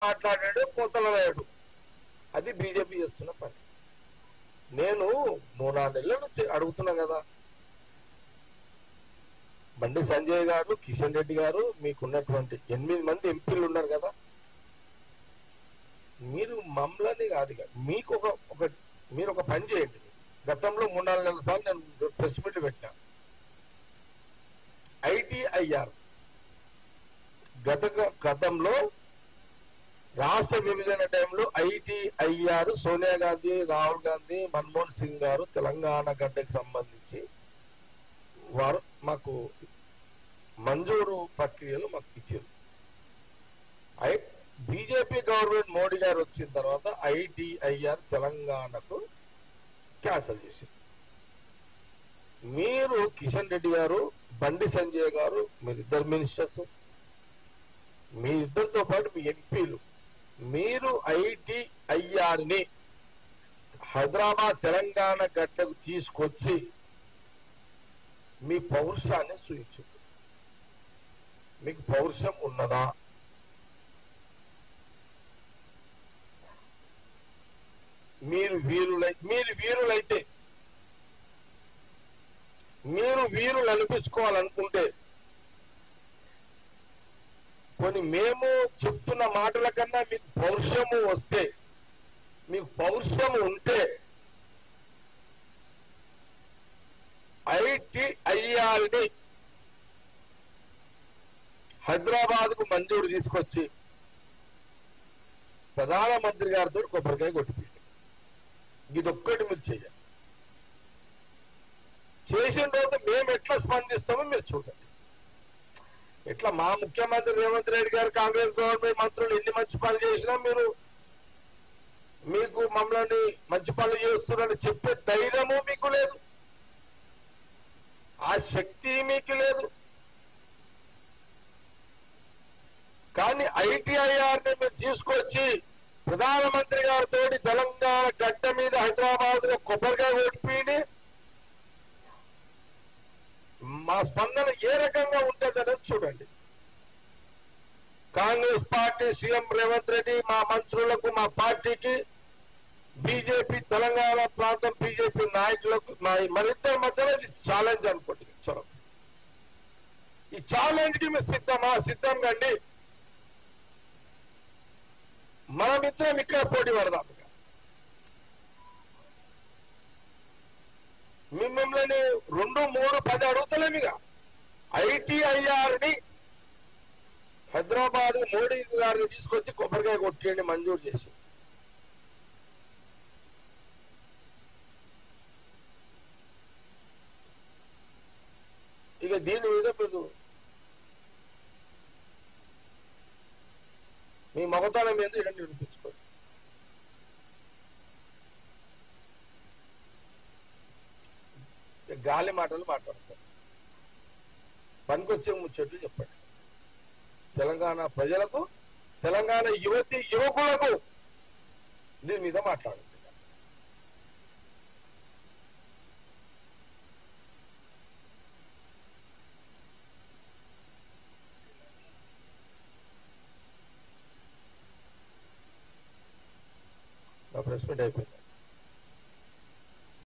మాట్లాడాడు పోతలనాయుడు. అది బీజేపీ చేస్తున్న పని. నేను 3-4 నెలల నుంచి అడుగుతున్నా కదా, బండి సంజయ్ గారు, కిషన్ రెడ్డి గారు, మీకున్నటువంటి 8 మంది ఎంపీలు ఉన్నారు కదా, మీరు మమ్మల్ని కాదు, మీకు మీరు ఒక పని చేయండి. గతంలో 3-4 నెలల సార్లు నేను ప్రెస్ మీట్ పెట్టినా. ఐటీఐఆర్ గతంలో రాష్ట్ర విభజన టైంలో ఐటీఐఆర్ సోనియా గాంధీ, రాహుల్ గాంధీ, మన్మోహన్ సింగ్ గారు తెలంగాణ గడ్డకు సంబంధించి వారు మాకు మంజూరు ప్రక్రియలు మాకు ఇచ్చారు. బీజేపీ గవర్నమెంట్ మోడీ గారు వచ్చిన తర్వాత ఐటీఐఆర్ తెలంగాణకు క్యాన్సల్ చేశారు. మీరు కిషన్ రెడ్డి గారు, బండి సంజయ్ గారు, మీరిద్దరు మినిస్టర్స్, మీ ఇద్దరితో పాటు మీ ఎంపీలు, మీరు ఐటీఐఆర్ ని హైదరాబాద్ తెలంగాణ గడ్డకు తీసుకొచ్చి మీ పౌరుషాన్ని చూపించు. మీకు పౌరుషం ఉన్నదా? మీరు వీరులు అనిపించుకోవాలనుకుంటే కొన్ని మేము చెప్తున్న మాటల కన్నా మీకు పౌరుషము వస్తే, మీకు పౌరుషము ఉంటే ఐటీఐఆర్ని హైదరాబాద్ కు మంజూరు తీసుకొచ్చి ప్రధానమంత్రి గారితో కొబ్బరికాయ కొట్టిపోయింది. ఇదొక్కటి మీరు చేయాలి. చేసిన తర్వాత మేము ఎట్లా స్పందిస్తామో మీరు చూడండి. ఎట్లా మా ముఖ్యమంత్రి రేవంత్ రెడ్డి గారు, కాంగ్రెస్ గవర్నమెంట్ మంత్రులు ఎన్ని మంచి పనులు చేసినా మీకు మమ్మల్ని మంచి పనులు చేస్తున్నారని చెప్పే ధైర్యము మీకు లేదు, ఆ శక్తి మీకు లేదు. కానీ ఐటీఐఆర్ ని మీరు తీసుకొచ్చి ప్రధానమంత్రి గారితో తెలంగాణ గడ్డ మీద హైదరాబాద్ లో కొబ్బరికాయ కొట్టిపోయి మా స్పందన ఏ రకంగా ఉంటుందనేది చూడండి. కాంగ్రెస్ పార్టీ, సీఎం రేవంత్ రెడ్డి, మా మంత్రులకు, మా పార్టీకి, బీజేపీ తెలంగాణ ప్రాంతం బీజేపీ నాయకులకు మరిద్దరి మధ్యలో ఇది ఛాలెంజ్ అనుకుంటుంది. చలో, ఈ ఛాలెంజ్ కి మీరు సిద్ధం కండి. మనమిద్దరం ఇక్కడ పోటీ పడదాం. మిమ్మల్ని 2, 3, 10 అడుగుతలేము. ఇక ఐటీఐఆర్ ని హైదరాబాద్ మోడీ గారిని తీసుకొచ్చి కొబ్బరికాయ కొట్టేయండి, మంజూరు చేసి. ఇక దీని మీద మీరు మీ మగతనం మీద ఇలాంటి వినిపించుకోండి. గాలి మాటలు మాట్లాడతారు, పనికొచ్చే ముచ్చట్లు చెప్పండి. తెలంగాణ ప్రజలకు, తెలంగాణ యువకులకు దీని మీద మాట్లాడండి. నా ప్రెస్ మీట్ అయిపోయింది.